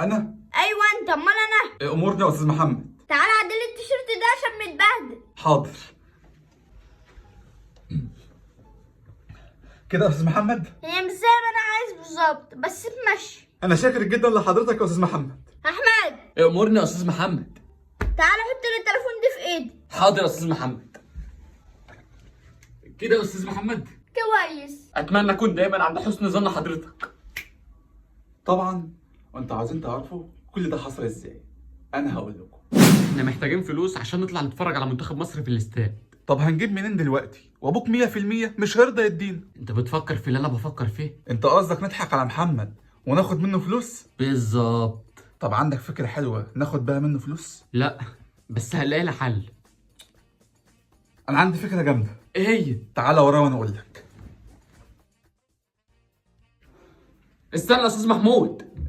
انا؟ ايوه انت، امال انا؟ امورني يا استاذ محمد. تعالى عدل التيشيرت ده عشان متبهدل. حاضر. كده يا استاذ محمد؟ هي مش زي ما انا عايز بالظبط، بس بمشي. انا شاكر جدا لحضرتك يا استاذ محمد. احمد، امورني يا استاذ محمد. تعالى حط لي التليفون دي في ايدي. حاضر يا استاذ محمد. كده يا استاذ محمد. كويس. اتمنى اكون دايما عند حسن ظن حضرتك. طبعا. وانتوا عايزين تعرفوا كل ده حصل ازاي؟ انا هقول لكم. احنا محتاجين فلوس عشان نطلع نتفرج على منتخب مصر في الاستاد. طب هنجيب منين دلوقتي؟ وابوك 100% مش هيرضى يدينا. انت بتفكر في اللي انا بفكر فيه؟ انت قصدك نضحك على محمد وناخد منه فلوس؟ بالظبط. طب عندك فكرة حلوة ناخد بقى منه فلوس؟ لا، بس هنلاقي لها حل. انا عندي فكرة جامدة. ايه هي؟ تعالى ورايا وانا اقول لك. استنى يا استاذ محمود.